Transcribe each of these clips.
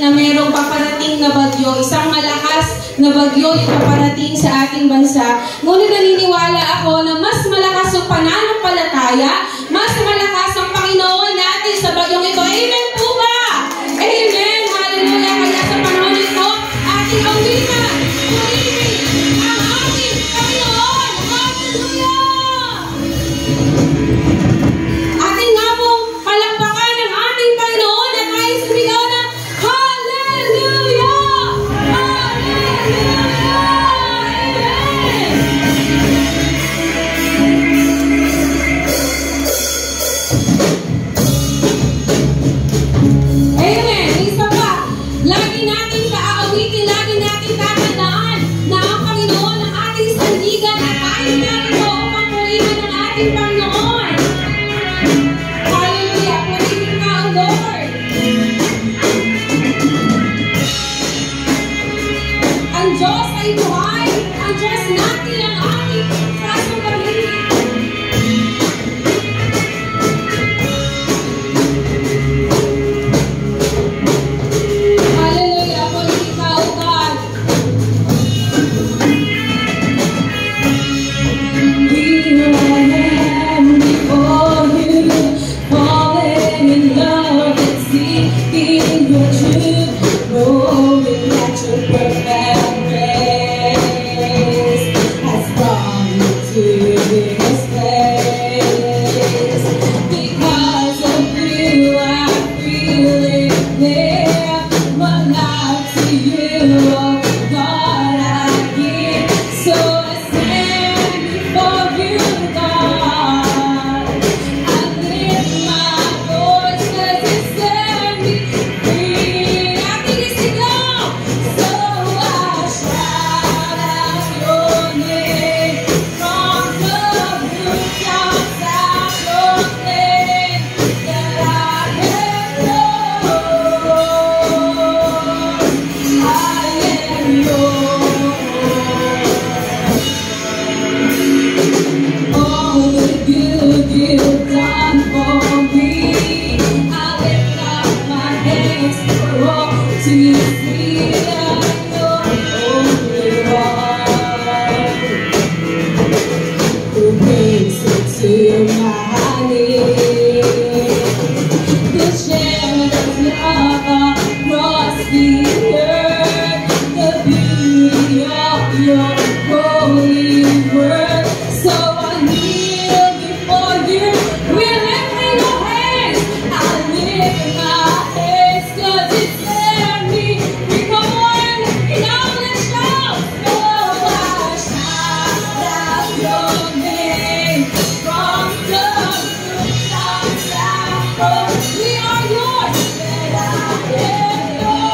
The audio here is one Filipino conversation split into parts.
natin na mayroong paparating na bagyo, isang malakas na bagyo yung paparating sa ating bansa. Ngunit naniniwala ako na mas malakas ang pananampalataya, mas malakas ang Panginoon natin sa bagyong ito. Amen po ba? Amen! Hallelujah! Kaya sa panahon ito, ating awitan, purihin ang ating Panginoon. Hallelujah! Ating nga pong palakpakan ng ating Panginoon at tayo sumigaw na Hallelujah! Hallelujah! Amen! Amen! Isa pa, lagi natin aawitin, lagi natin tatandaan na ang Panginoon ang ating sandigan at tayo narito upang purihin ang ating Panginoon. Hallelujah! Purihin ka, O Lord! Ang Diyos ay buhay. Ang Diyos natin ang ating kasong pag-ibig. Hallelujah! Purihin ka, O God! Here I am before you, falling in love and seeking your truth, knowing that your perfect grace has brought me to this place. Because of you, I freely live my life to you, oh God, I give. So I stand before you, God. I lift my voice 'cause you set me free. I think it's to go. So I shout out your name from the rooftops. I proclaim that I am yours. I am yours. All the good you've done for me, I lift up my hands for all to see that you're only one who brings me to my knees. The shadows of across the earth, the beauty of your holy word. So I kneel before you, we're lifting our hands. I lift my hands 'cause you set me free. Come on, and now let's shout. So I shout out your name from the rooftops. We are yours, and I am yours.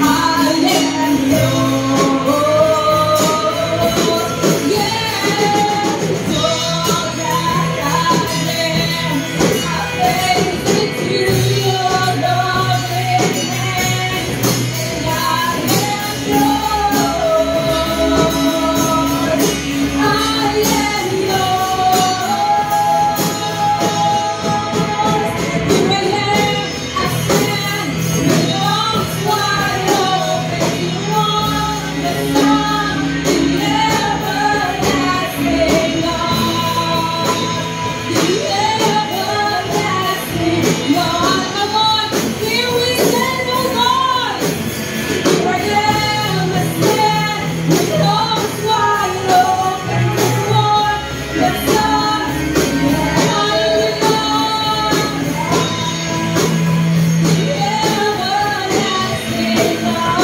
I am yours. Yeah, all that I am, I place it to your loving hands, and I am yours. I am yours. Here I am, I stand with arms wide open. You are the sun, the everlasting God. The everlasting God. Come on, here we stand, oh God. Here I am, I stand with arms wide open. You are the sun, the everlasting God. The everlasting God.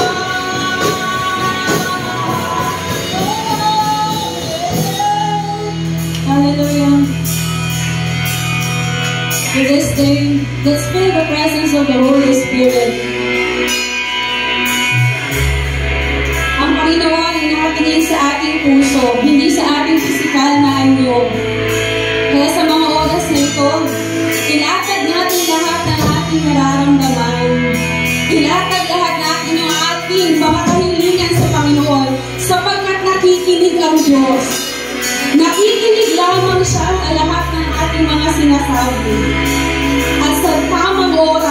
Hallelujah. For this day, let's feel the presence of the Holy Spirit. Ang Panginoon ay nakatingin sa ating puso, hindi sa ating pisikal na anyo. Kaya sa mga oras na ito, ilatag natin lahat ng ating nararamdaman. Ilatag lahat natin yung ating mga kahilingan sa Panginoon, sapagkat nakikinig ang Diyos. Nakikinig lamang siya sa lahat ng ating mga sinasabi. At sa tamang oras,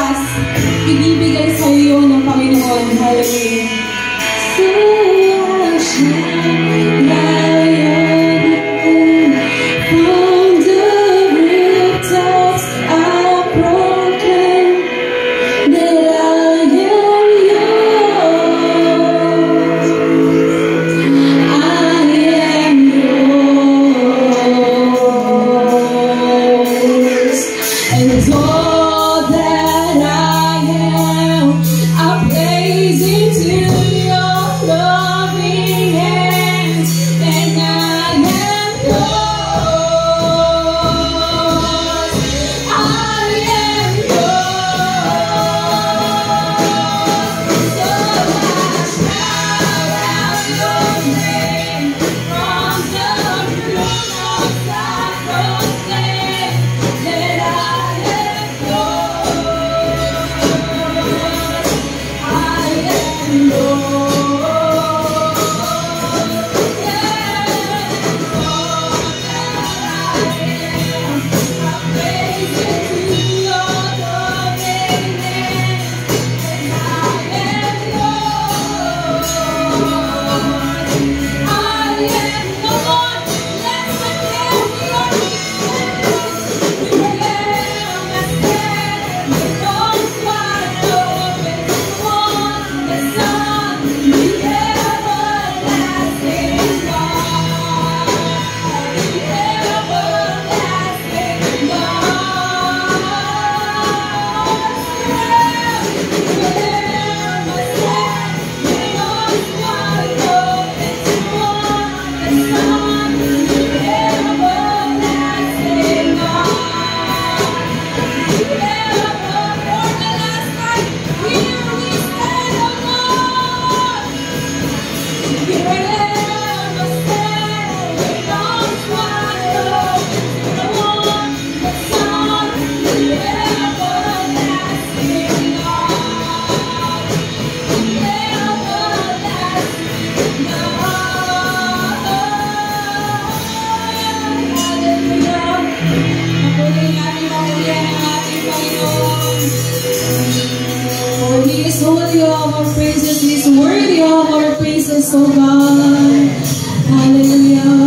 Jesus, oh God. Hallelujah.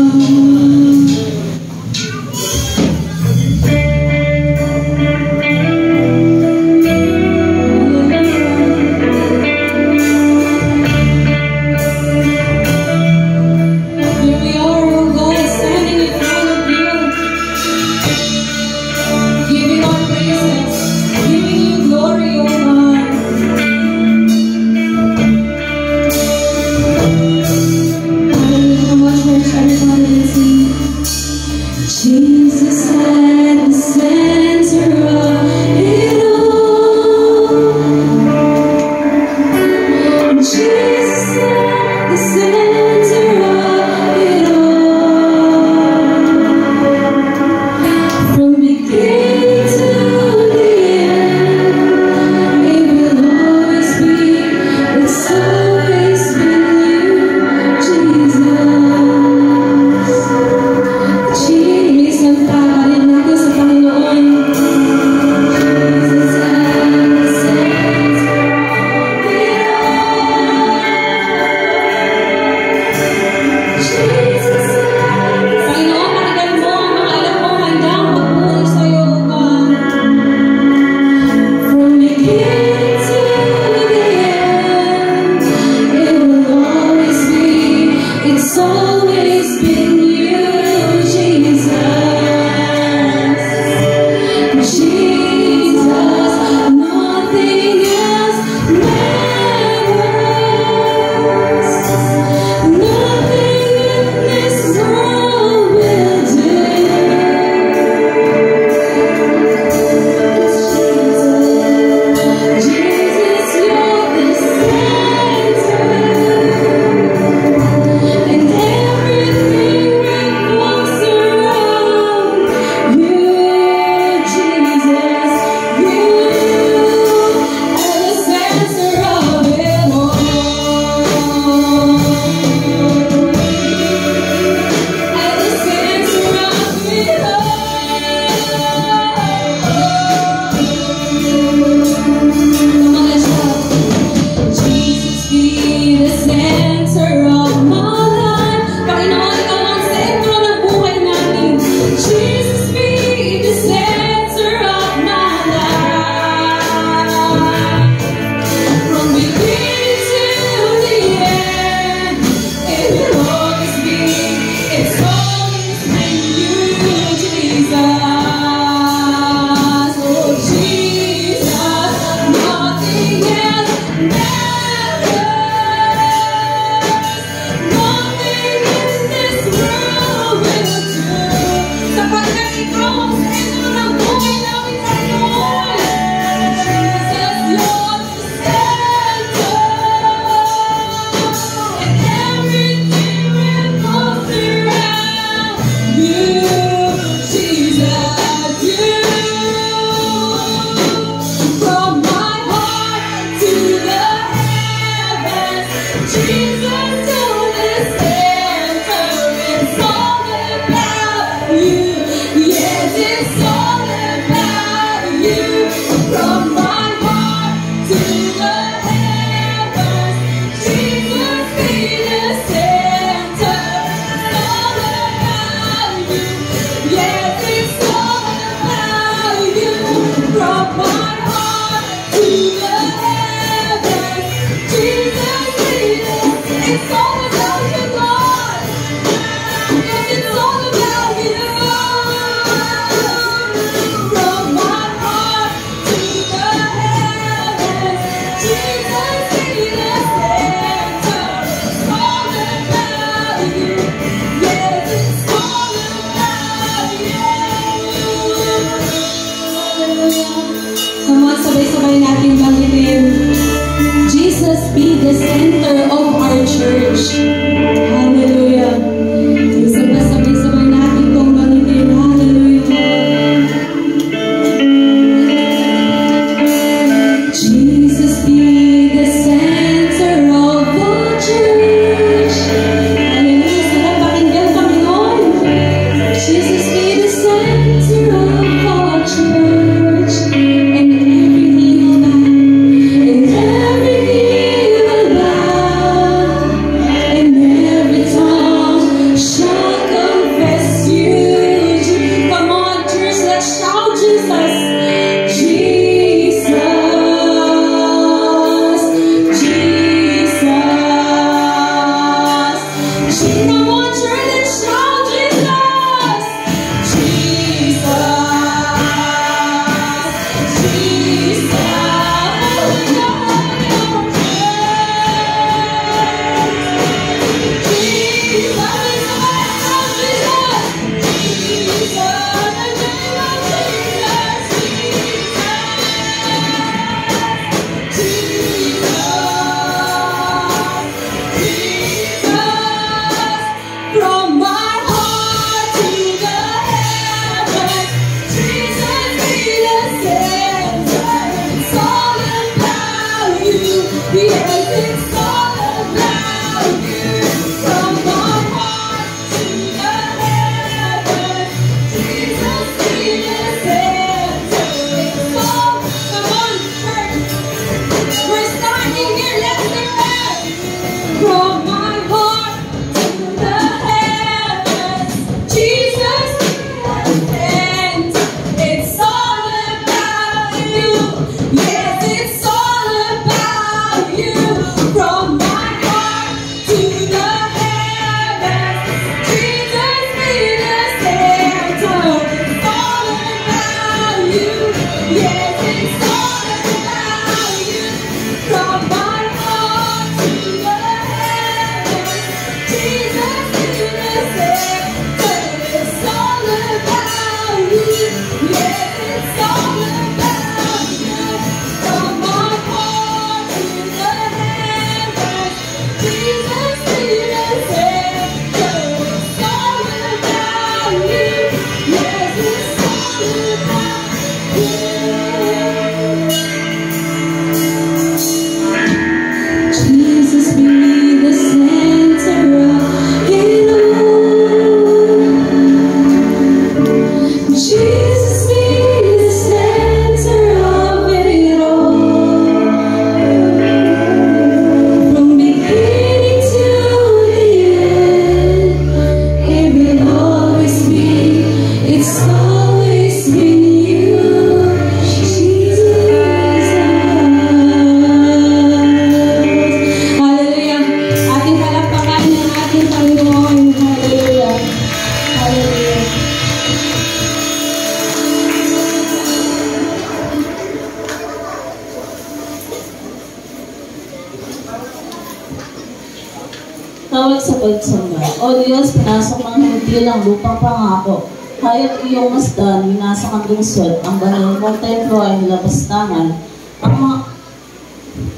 Tawag sa pagsamba. O Diyos, pinasok ng hintil ang lupang pangako. Hayat iyong masdan, minasok ang lungsod, ang banal mong templo ay nilabastangan.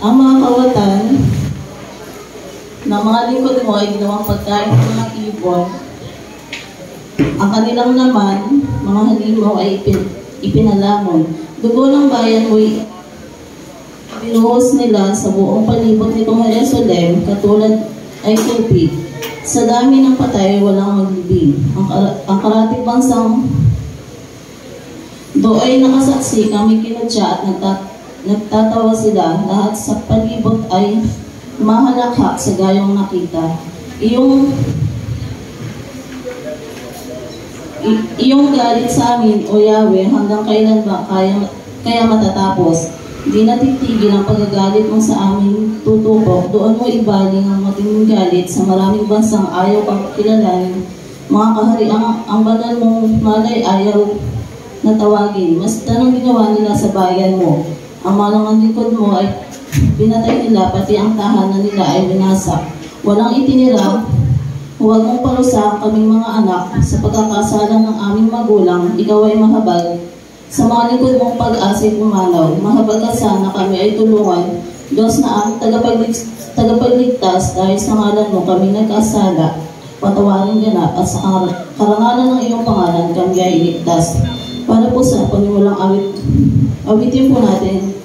Ang mga kawatan ng mga lingkod mo ay ginawang pagkain ng mga ibon. Ang kanilang naman, mga halimaw ay ipinalamon. Dugo ng bayan mo'y binuhos nila sa buong palibot nitong Jerusalem, katulad ay tubig. Sa dami ng patay, walang maglibing. Ang karatig bansang do ay nakasaksi, kami kinadya at nagtatawa sila. Lahat sa palibot ay mahalakha sa gayong nakita. Iyong galit sa amin, O Yahweh, hanggang kailan ba kaya matatapos? Di natitigil ang pagagalit mo sa aming tutuko. Doon mo ibaling ang matinding galit sa maraming bansang ayaw kang kilalanin. Mga kahari, ang banal mong malay ayaw na tawagin. Mas tanong ginawa nila sa bayan mo. Ang malang likod mo ay pinatay nila, pati ang tahanan nila ay binasak. Walang itinira. Huwag mong parusa kaming mga anak sa pagkakasala ng aming magulang. Ikaw ay mahabag. Sa mga likod mong pag-asay pumanaw, mahabag ka sana kami ay tulungan. Diyos na ang tagapagligtas, dahil sa ngalan mo kami nagkasala. Patawarin ka na at sa karangalan ng iyong pangalan kami ay iligtas. Para po sa panimulang awitin po natin,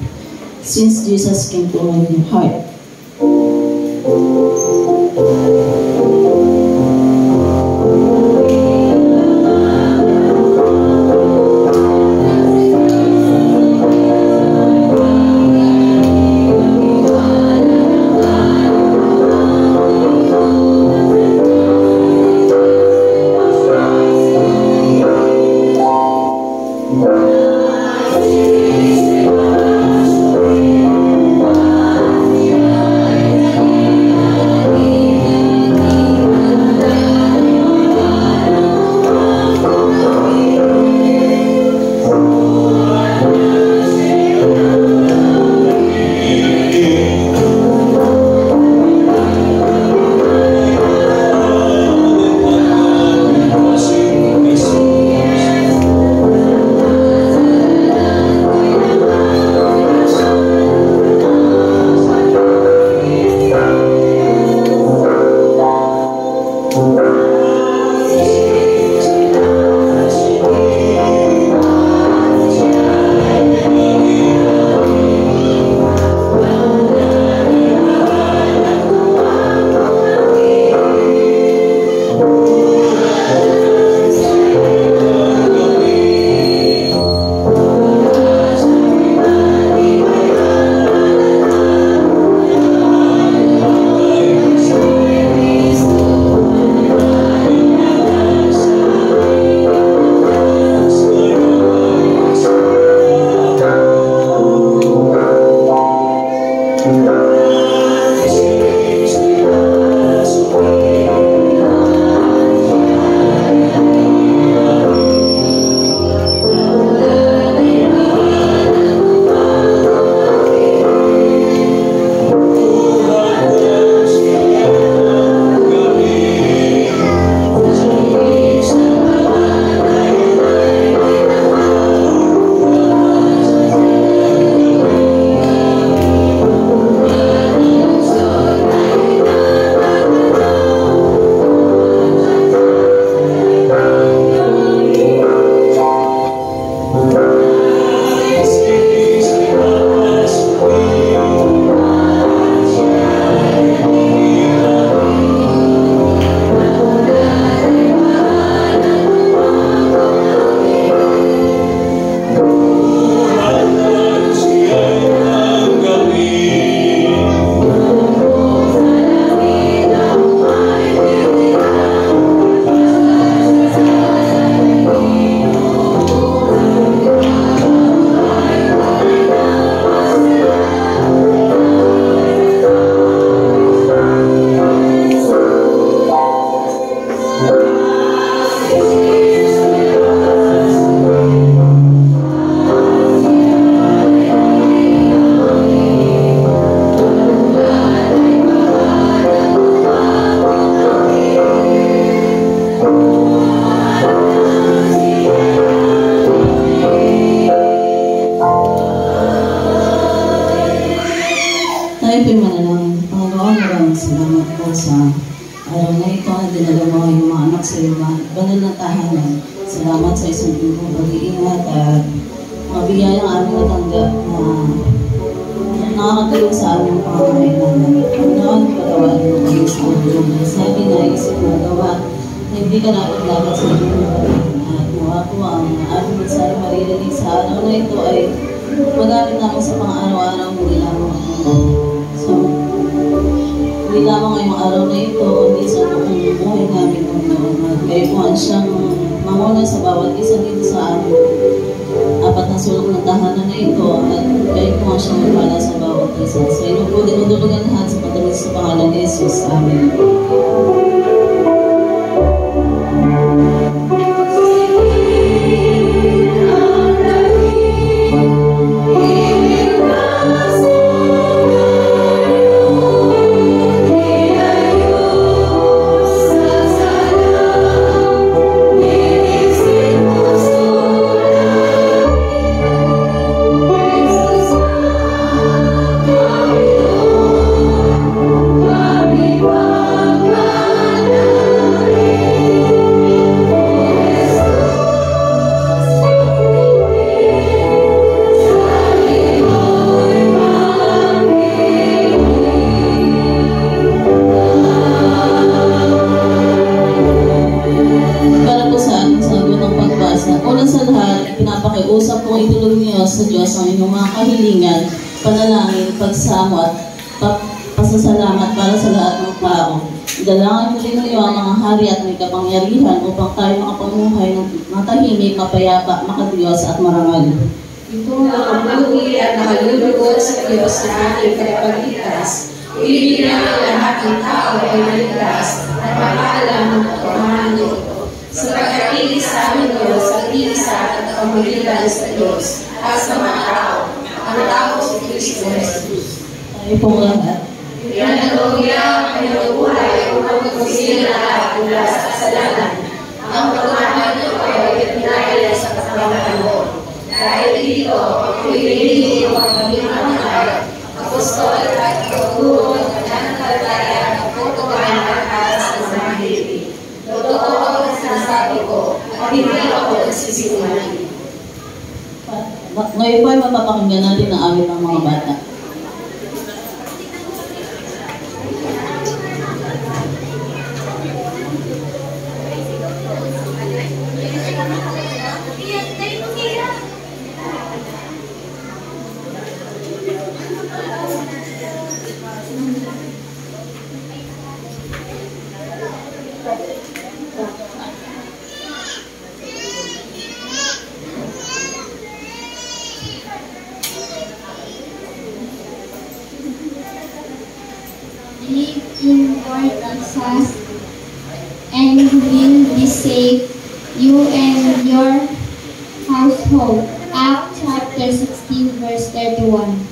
Since Jesus Came to My Heart. ating manalangin. Panginoon, maraming salamat po sa araw na ito na dinala mo yung mga anak sa iyo, banal na tahanan. Salamat sa isang lingkong pag-iingat at mga biyayang aming natanggap na nakakatulong sa aming pangangailangan. Panginoon, patawarin mo kami sa aming sabi na isip na gawa na hindi ka dapat sa iyong pagkain. At mula po ang aming mensahe maririnig sa araw na ito ay magamit namin sa pang-araw-araw, hindi lamang hindi lamang ngayong araw na ito, hindi sa buong buhay namin at kayo po ang siyang manguna sa bawat isa dito sa amin. Apat na sulok ng tahanan na ito at kayo po ang siyang magpala sa bawat isa. Sa inyo po dinudulugan lahat sa patuloy sa pangalan ni Jesus. Amen. Pinapakiusap kong itulog niyo sa Diyos ang inyong mga kahilingan, panalangin, pagsamo at pasasalamat para sa lahat ng tao. Dalangin mo rin niyo ang mga hari at may kapangyarihan upang tayo makapamuhay ng matahimik, mapayapa, makadiyos at marangal. Ito ang mabuti at nakalulugod sa Diyos na ating kapagligtas. Ibigin namin lahat ng tao ay maligtas at makaalam ng katotohanan nito. Sa pag-akilig sa amin Diyos, sa iisa at pamagitan sa Diyos at sa mga tao, ang tao si Kristo Jesus. Tayo pong lahat. Yan ang lumiya ang kanyang buhay upang magpusin na lahat mula sa kasalanan. Ang pagmamahal niyo ay pinagaya sa katawan mo. Dahil dito, pinili mo ang maging mananay, apostol at pagturo ng pananampalataya at pagtutunan para sa mga hili. Totoo ang sinasabi ko at hindi ako nagsisinungaling. Ngayon po ay mapapakinggan natin ang awit ng mga bata. Live in Lord Jesus and will be safe, you and your household. Acts chapter 16 verse 31.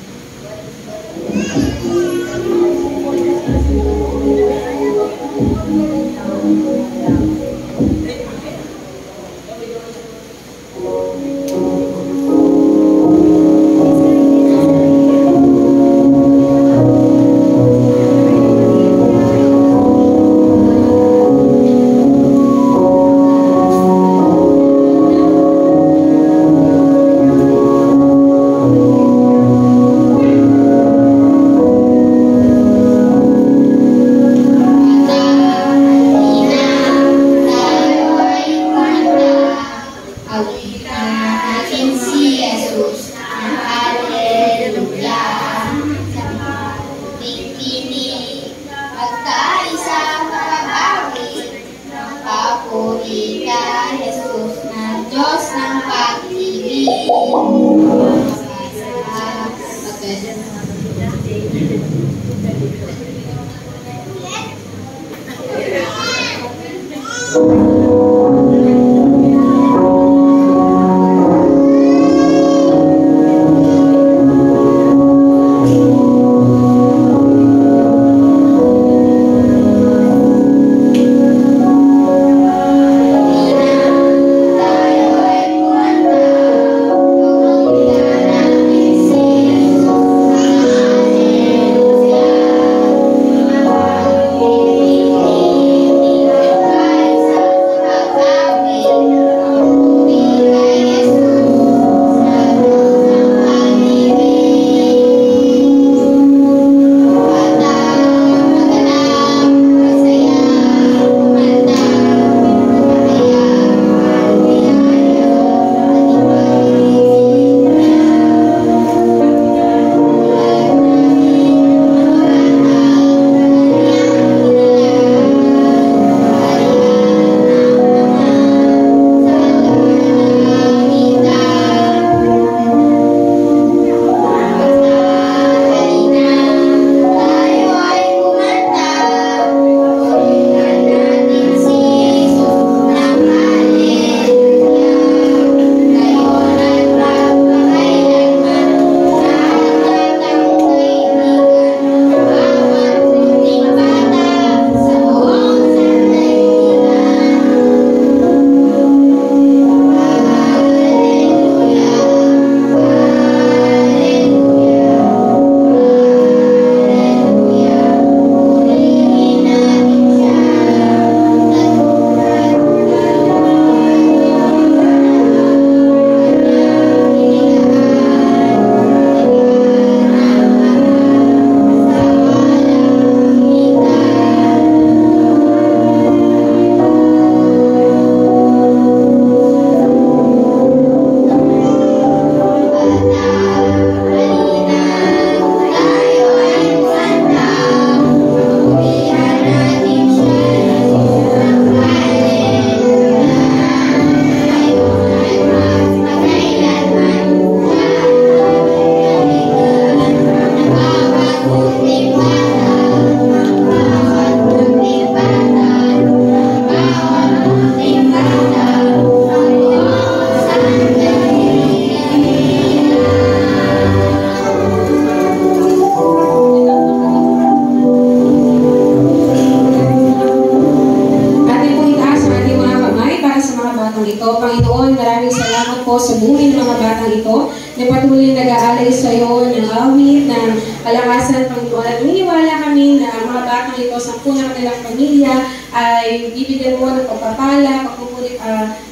Ama, ito sa puno ng kanilang pamilya ay bibigyan mo ng pagpapala, pagpupuri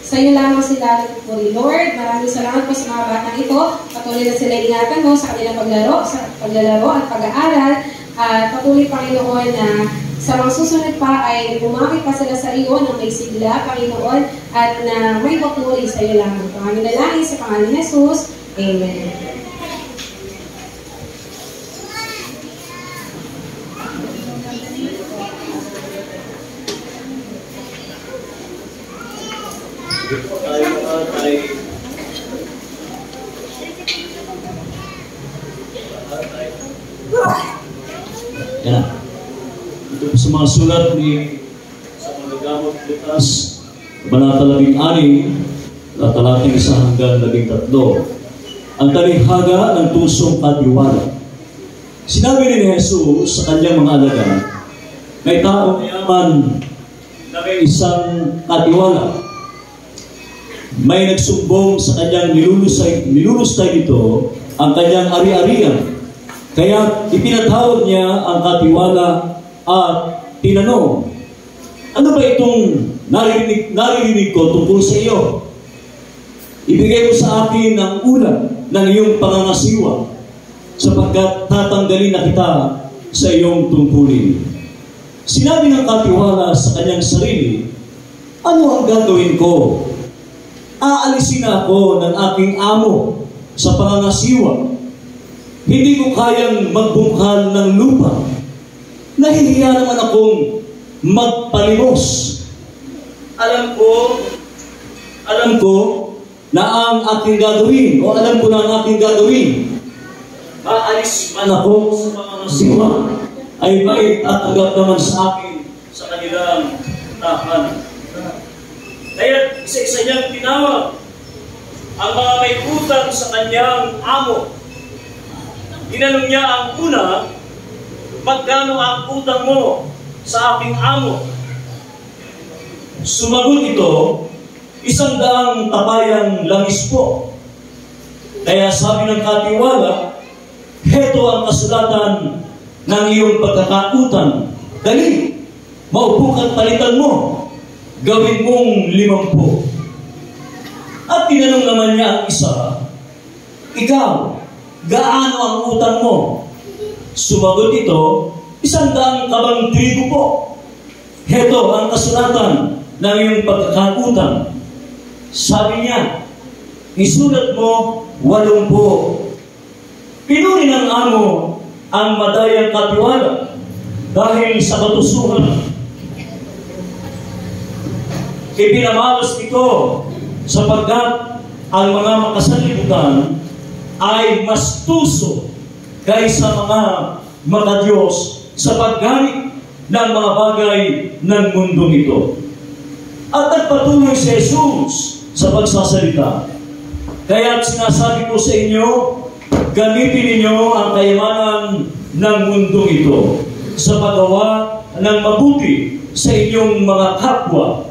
sa iyo lamang sila nagpupuri. Lord, maraming salamat po sa mga batang ito. Patuloy na sila ingatan mo sa kanilang paglalaro at pag-aaral. At patuloy, Panginoon, na sa mga susunod pa ay bumaki pa sila sa iyo ng may sigla, Panginoon, at na may papuri sa iyo lamang. Panginoon na lang sa pangalan ni Jesus. Amen. Yan. Ito po sa mga sulat ni sa Magagamot Lukas, Kabanata 16, Talating 1 hanggang 13. Ang talinghaga ng tusong katiwala. Sinabi ni Jesus sa kanyang mga alagad, may taong mayaman na may isang katiwala. May nagsumbong sa kanyang nilulustay dito ang kanyang ari-arian. Kaya ipinatawag niya ang katiwala at tinanong, ano ba itong naririnig ko tungkol sa iyo? Ibigay mo sa akin ang ulam ng iyong pangangasiwa sapagkat tatanggalin na kita sa iyong tungkulin. Sinabi ng katiwala sa kanyang sarili, ano ang gagawin ko? Aalisin na ako ng aking amo sa pangangasiwa. Hindi ko kayang magbungkal ng lupa. Nahihiya naman akong magpalimos. Alam ko na ang aking gagawin, o alam ko na ang aking gagawin. Aalis man ako sa pangangasiwa, ay may tatanggap naman sa akin sa kanilang tahanan. Kaya isa-isa niyang tinawag ang mga may utang sa kanyang amo. Tinanong niya ang una, magkano ang utang mo sa aking amo? Sumagot ito, 100 tapayang langis po. Kaya sabi ng katiwala, heto ang kasulatan ng iyong pagkakautang. Dali, maupo ka't palitan mo. Gawin mong 50. At tinanong naman niya ang isa, ikaw, gaano ang utang mo? Sumagot ito, 100 kabang trigo po. Heto ang kasulatan ng iyong pagkakautang. Sabi niya, isulat mo 80. Pinuri ng amo ang madayang katiwala dahil sa katusuhan. Ipinamalas ito sapagkat ang mga makasalibutan ay mas tuso kaysa mga makadiyos sa paggamit ng mga bagay ng mundong ito. At nagpatuloy si Jesus sa pagsasalita. Kaya't sinasabi ko sa inyo, gamitin ninyo ang kayamanan ng mundong ito sa paggawa ng mabuti sa inyong mga kapwa,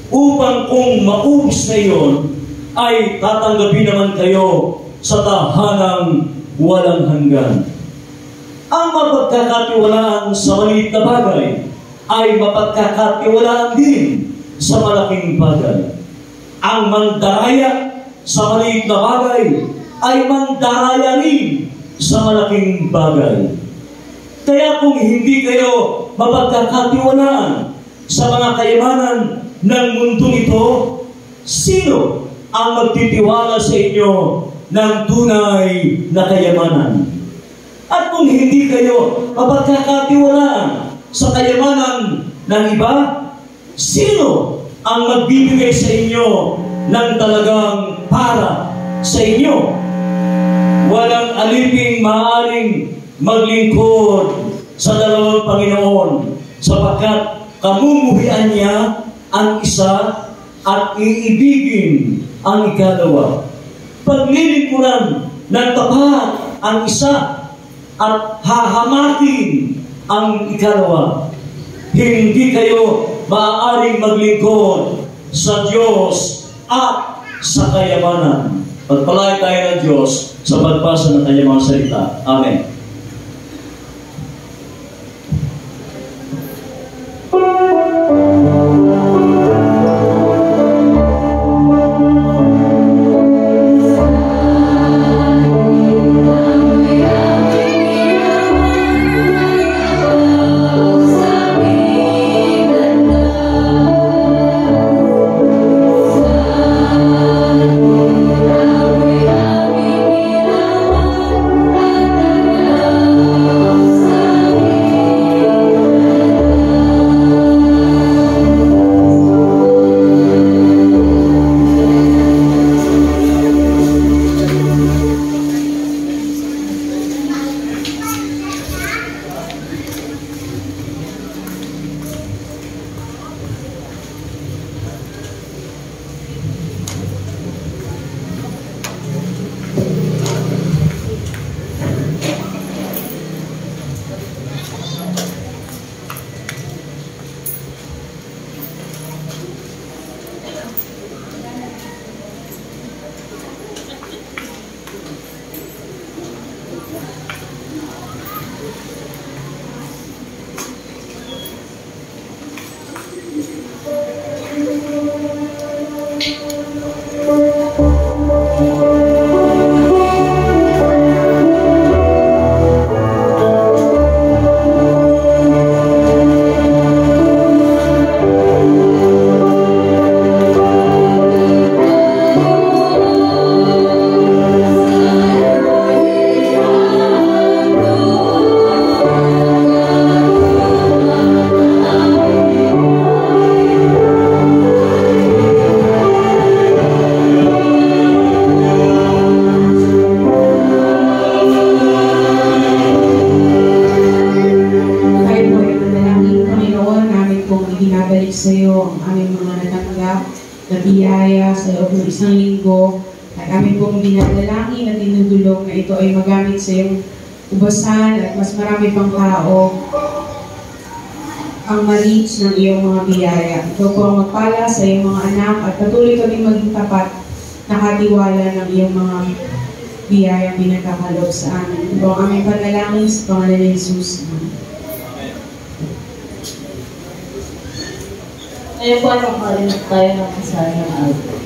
upang kung maubos na iyon, ay tatanggapin naman kayo sa tahanang walang hanggan. Ang mapagkakatiwalaan sa maliit na bagay ay mapagkakatiwalaan din sa malaking bagay. Ang mandaraya sa maliit na bagay ay mandaraya rin sa malaking bagay. Kaya kung hindi kayo mapagkakatiwalaan sa mga kayamanan ng mundong ito, sino ang magtitiwala sa inyo ng tunay na kayamanan? At kung hindi kayo mapagkakatiwalaan sa kayamanan ng iba, sino ang magbibigay sa inyo ng talagang para sa inyo? Walang aliping maaaring maglingkod sa dalawang Panginoon, sapagkat kamumuhian niya ang isa at iibigin ang ikalawa. Paglilingkuran ng tapat ang isa at hahamakin ang ikalawa. Hindi kayo maaaring maglingkod sa Diyos at sa kayamanan. Pagpalain tayo ng Diyos sa pagbasa ng kanyang mga salita. Amen. na biyaya sa loob ng isang linggo. At amin pong dinadalangin at tinutulong na ito ay magamit sa iyong ubasan at mas marami pang tao ang ma-reach ng iyong mga biyaya. Ito po ang magpala sa iyong mga anak at patuloy kaming maging tapat nakatiwala ng iyong mga biyaya pinagkakaloob sa amin. Ito po ang aming panalangin sa pangalan ni Jesus. Ngayon po ang makarinig tayo ng masayang album.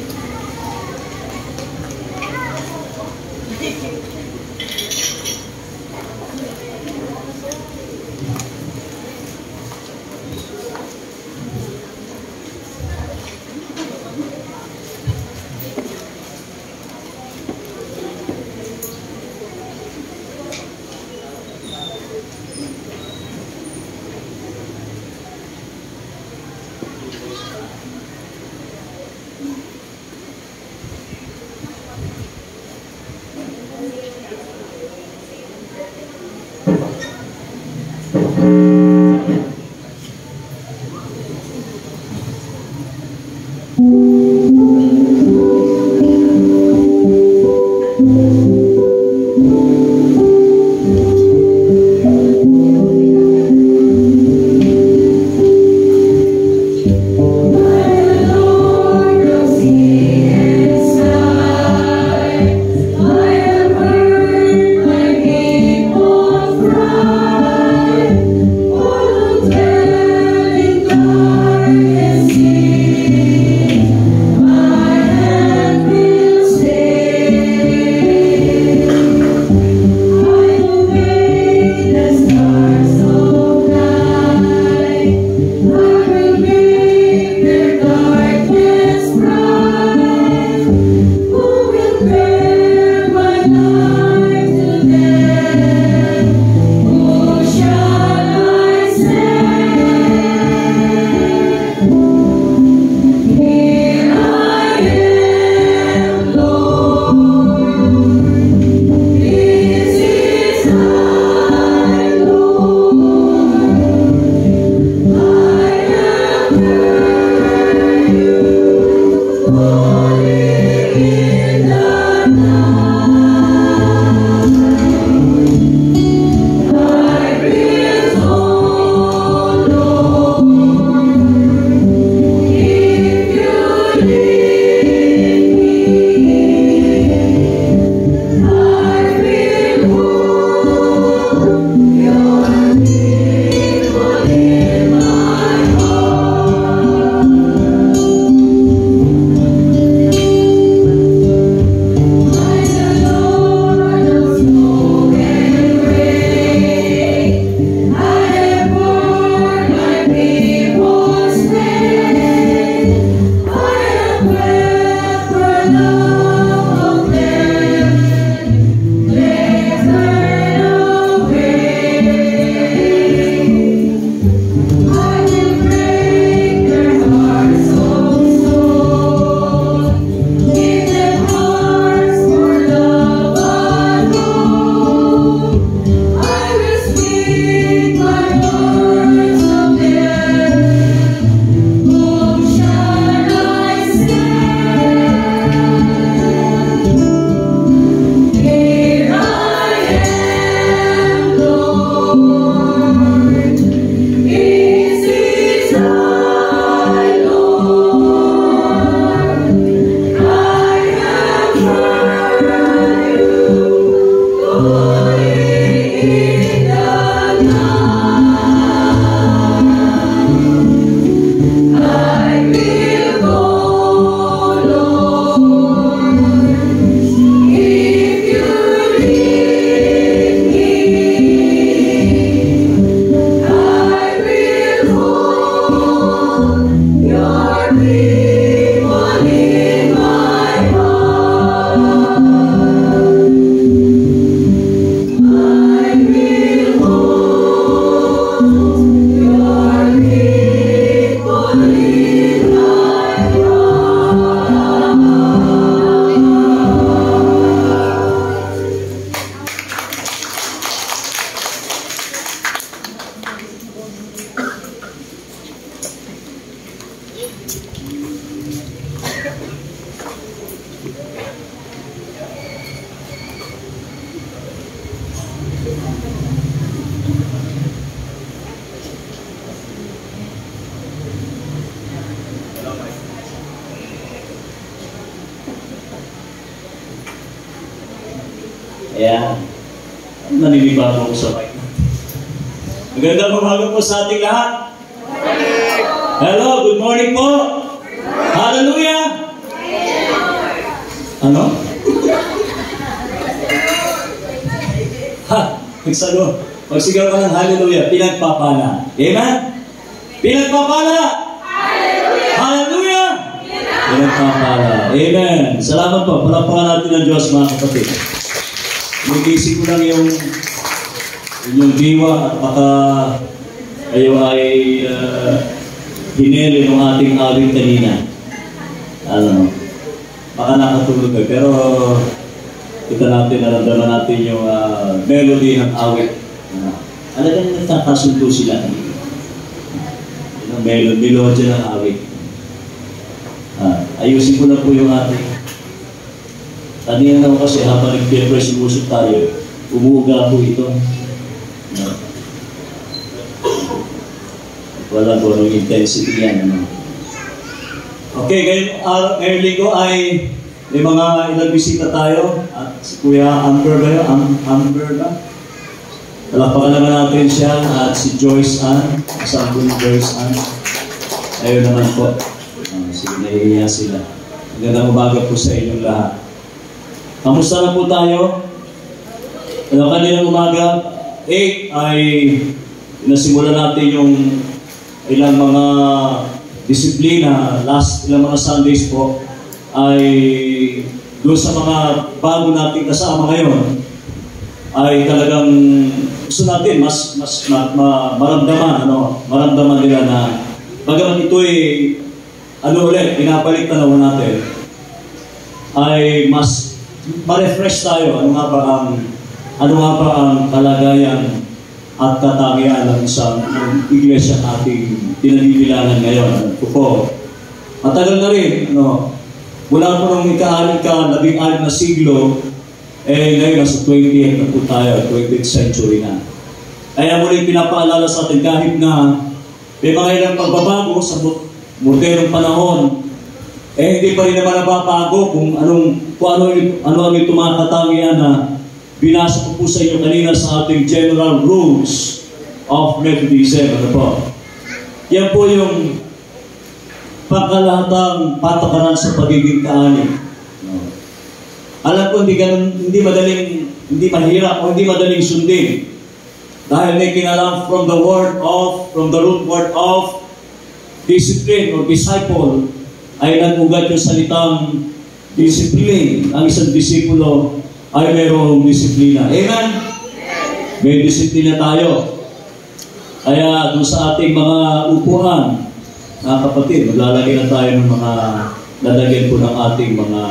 Ayan. Naninibago ko sa mic. Magandang umaga po sa ating lahat. Hello, good morning po. Hallelujah. Ano? Ha, nagsago. Magsigaw ka ng hallelujah. Pinagpapala. Amen? Pinagpapala. Hallelujah. Hallelujah. Pinagpapala. Amen. Salamat po. Palapakan natin ng Diyos, mga kapatid. Mag-isip ko lang yung inyong diwa at baka kayo ay hinili ng ating awit kanina. Ano, baka nakatulog na. Pero kita natin, naramdaman natin yung melody ng awit. Alagang nagkakasundo sila. Yung melody ng awit. Ayusin ko na po yung ating. Kanina naman kasi habang nag-press usap tayo, umuuga po ito. Wala po ng intensity yan. Okay, ngayong linggo ay may mga ilang bisita tayo. At si Kuya Amber ba yun? Amber ba? Palakpakan naman natin siya. At si Joyce Ann. Kasama po ni Joyce Ann. Ayun naman po. Sige, nahihiya sila. Magandang umaga po sa inyong lahat. Kamusta na po tayo? Kaninang umaga, 8 ay nasimulan natin yung ilang mga disiplina. Ilang mga Sundays po ay doon sa mga bago nating kasama ngayon ay talagang gusto natin mas maramdaman nila na bagaman ito'y pinapalik tanaw natin ay mas ma-refresh tayo. Ano nga ba ang kalagayan at katangian ng isang iglesia ating pinanibilangan ngayon? Po, matagal na rin, mula po nung ika-16 na siglo, ngayon nasa 20th na po tayo, 20th century na. Kaya muli pinapaalala sa atin kahit na may mga ilang pagbabago sa modernong panahon, hindi pa rin naman nababago kung ano ang itong mga katangian na binasa ko po sa inyo kanina sa ating General Rules of Methodism. Ano po? Yan po yung pangkalahatang patakaran sa pagiging kaani. Alam ko hindi mahirap o hindi madaling sundin. Dahil may kinalang from the root word of discipline or disciple, ay nag-ugat yung salitang discipline. Ang isang disipulo ay mayroong disiplina. Amen? May disiplina tayo. Kaya doon sa ating mga upuan, mga kapatid, maglalagay na tayo ng mga lalagyan po ng ating mga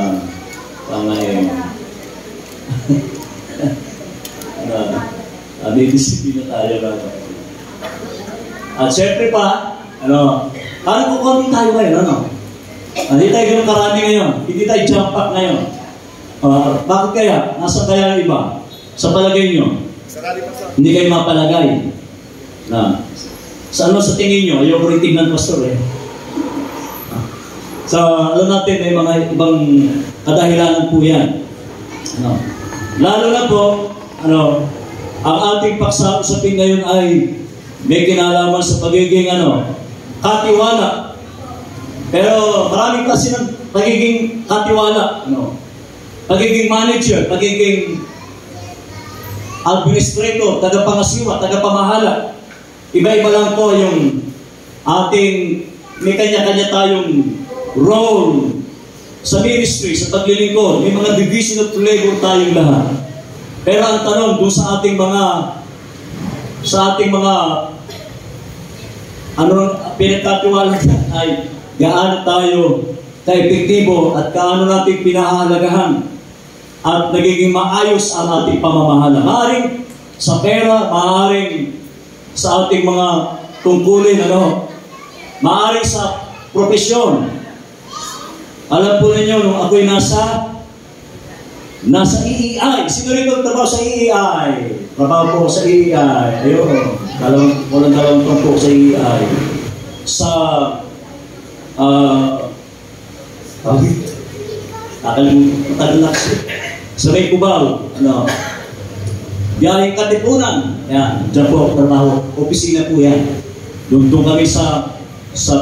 may disiplina tayo. At syempre pa, parang kukunti tayo ngayon, hindi tayo ganun karami ngayon. Hindi tayo jump up ngayon. Bakit kaya? Nasaan kaya ang iba? Sa palagay nyo? Hindi kayo mapalagay. Sa tingin nyo? Ayaw ko rin tingnan, Pastor. So, alam natin, may mga ibang kadahilanan po yan. Lalo na po, ang ating pagsausapin ngayon ay may kinalaman sa pagiging katiwala. Pero maraming klase ng pagiging katiwala, pagiging manager, pagiging administrator, tagapangasiwa, tagapamahala. Iba-iba lang po yung ating, may kanya-kanya tayong role sa ministry, sa paglilingkod. May mga division of labor tayong lahat. Pero ang tanong doon sa ating mga pinagkatiwala ay gaano tayo ka-epektibo at kaano natin pinahahalagahan at nagiging maayos ang ating pamamahala. Maaaring sa pera, maaaring sa ating mga tungkulin, maaaring sa propesyon. Alam po ninyo, nung ako'y nasa EEI. Sino rin magtrabaho sa EEI? Trabaho po sa EEI. Ayun, walang dalawang po sa EEI. Sa may Cubao, biyaheng Katipunan. Yan, dyan po ako trabaho. Opisina po yan. Doon kami sa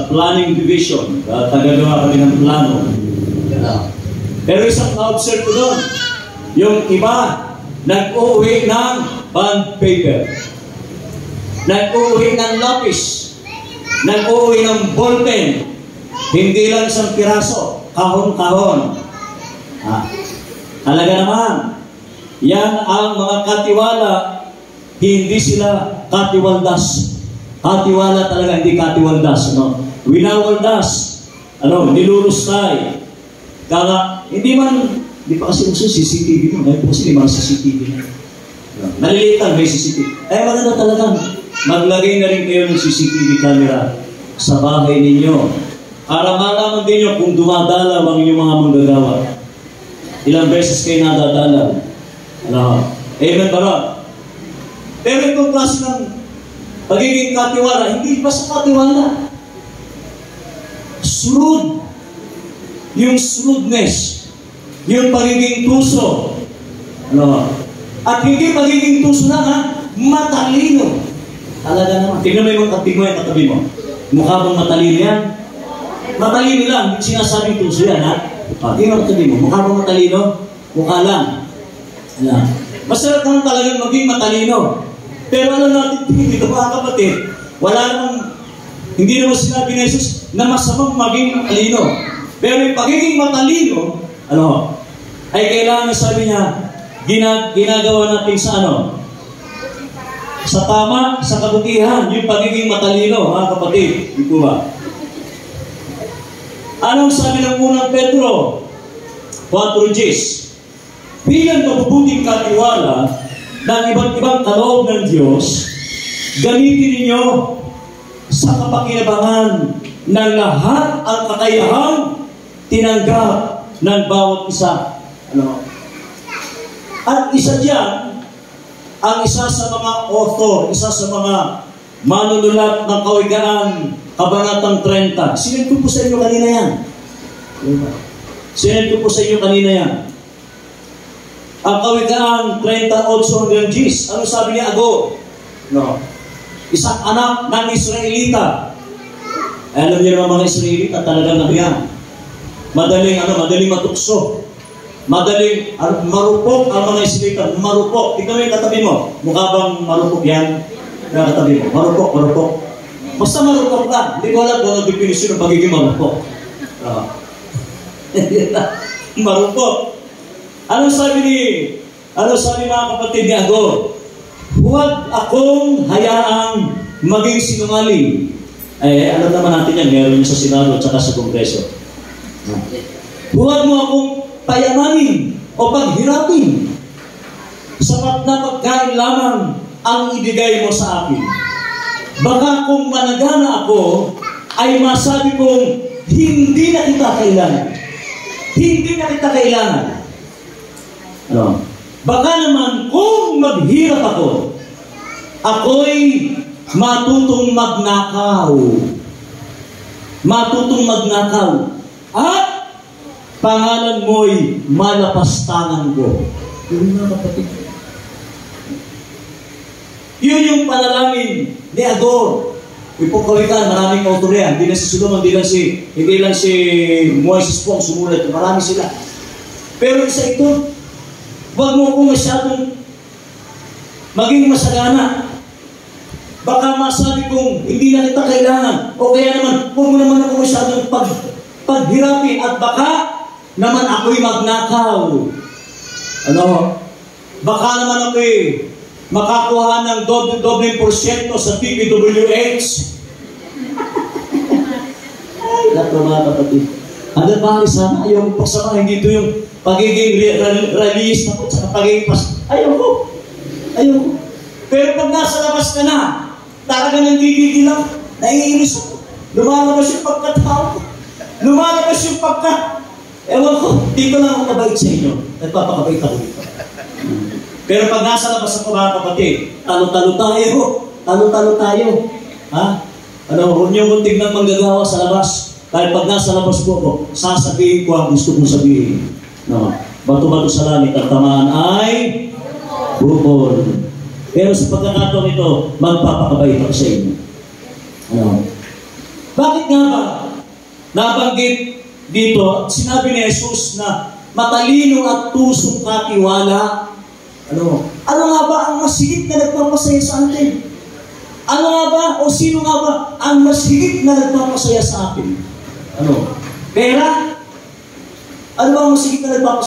planning division. Tagagawa kami ng plano. Pero isang na-observe ko doon, yung iba, nag-uwi ng bond paper. Nag-uwi ng lapis. Nag-uwi ng ballpen. Hindi lang isang piraso. Kahon-kahon. Talaga naman, yan ang mga katiwala, hindi sila katiwaldas. Katiwala talaga, hindi katiwaldas. Winawaldas. Nilulustay. Kaya, hindi pa kasi uso CCTV mo. Ngayon po kasi mga CCTV na. Nalilitan, may CCTV. Ay, maganda talaga. Maglagay na rin kayo ng CCTV camera sa bahay ninyo. Para malaman din nyo kung dumadalaw ang inyong mga manggagawa. Ilang beses kayo nadadalaw. Amen ba ba? Pero itong klase ng pagiging katiwala, hindi pa sa katiwala. Sunod. Yung sunodness. Yung pagiging tuso. At hindi pagiging tuso na, matalino. Talaga naman. Tingnan mo yung katabi mo. Mukha bang matalino yan? Matalino lang. Hindi sinasabing tuso yan, ha? Tingnan mo katabi mo. Mukha bang matalino? Mukha lang. Masarap naman talagang maging matalino. Pero alam natin, dito mga kapatid, wala namang, hindi naman sinabi ni Jesus na masamang maging matalino. Pero yung pagiging matalino, ay kailangan, sabi niya, ginagawa natin sa sa tama, sa kabutihan, yung pagiging matalino, mga kapatid. Ito ba? Anong sabi ng unang Pedro? 4:10. Bilang mabubuting katiwala ng iba't ibang kaloob ng Diyos, gamitin ninyo sa kapakinabangan ng lahat ang kakayahang tinanggap ng bawat isa. At isa dyan, ang isa sa mga author, isa sa mga manunulat ng Kawikaan, Kabanatang 30. Sinend ko po sa inyo kanina yan. Sinend ko po sa inyo kanina yan. Ang Kawikaan 38 hanggang 10. Ano sabi ni Ago? Isang anak ng Israelita. Alam niyo naman mga Israelita, talagang nabiyan. Madaling matukso. Madaling marupok ang mga Israelita. Marupok. Tignan mo yung katabi mo. Mukha bang marupok yan? Yung katabi mo. Marupok. Basta marupok lang. Hindi ko alam kung ano definisyon ng pagiging marupok. Marupok. Ano sabi mga kapatid ni Ago? Huwag akong hayaang maging sinungaling. Alam naman natin yan. Meron sa Senado at saka sa Kongreso. Huwag mo akong payamanin o paghirapin. Sapat na pagkain lamang ang ibigay mo sa akin. Baka kung managana ako, ay masabi kong hindi na kita kailangan. Hindi na kita kailangan. Baka naman kung maghirap ako, ako'y matutong magnakaw. At pangalan mo'y malapastangan ko. Yun na kapatid. Yun yung panalangin ni Agor. Ipong-Kawikaan, maraming author yan. Hindi lang si Solomon, hindi lang si Moises po ang sumulat. Marami sila. Pero isa ito, huwag mo kong masyadong maging masagana. Baka masabi kong hindi na kita kailangan. O kaya naman, huwag mo naman ako masyadong paghirapin at baka naman ako'y magnakaw. Baka naman ako'y makakuha ng dobleng porsyento sa PPWH. Ay, nato mga kapatid. Hanggang bakit sana, ayaw mo pagsamahin dito yung pagiging realista at saka pagiging ayaw ko. Pero pag nasa labas ka na, talaga nagigigil lang, naiinis ako. Lumalabas yung pagkatao. Lumalabas yung ewan ko, dito lang ako kabait sa inyo. Nagpapakabait ako dito. Pero pag nasa labas ako mga kapatid, talo-talo tayo. Huwag niyo kong tignan manggagawa sa labas. Dahil pag nasa labas po ako, sasabihin ko ang gusto kong sabihin. Bato-bato sa langit at tamaan ay bukol. Pero sa pagkakataon ito, magpapakabait ako sa inyo. Ano? Bakit nga ba nabanggit dito, sinabi ni Jesus na matalino at tusong katiwala? Ano nga ba ang masigit na nagpapasaya sa atin? Ano nga ba o sino nga ba ang masigit na nagpapasaya sa atin? Ano? Pera? Ano ba ang masigit na nagpapasaya?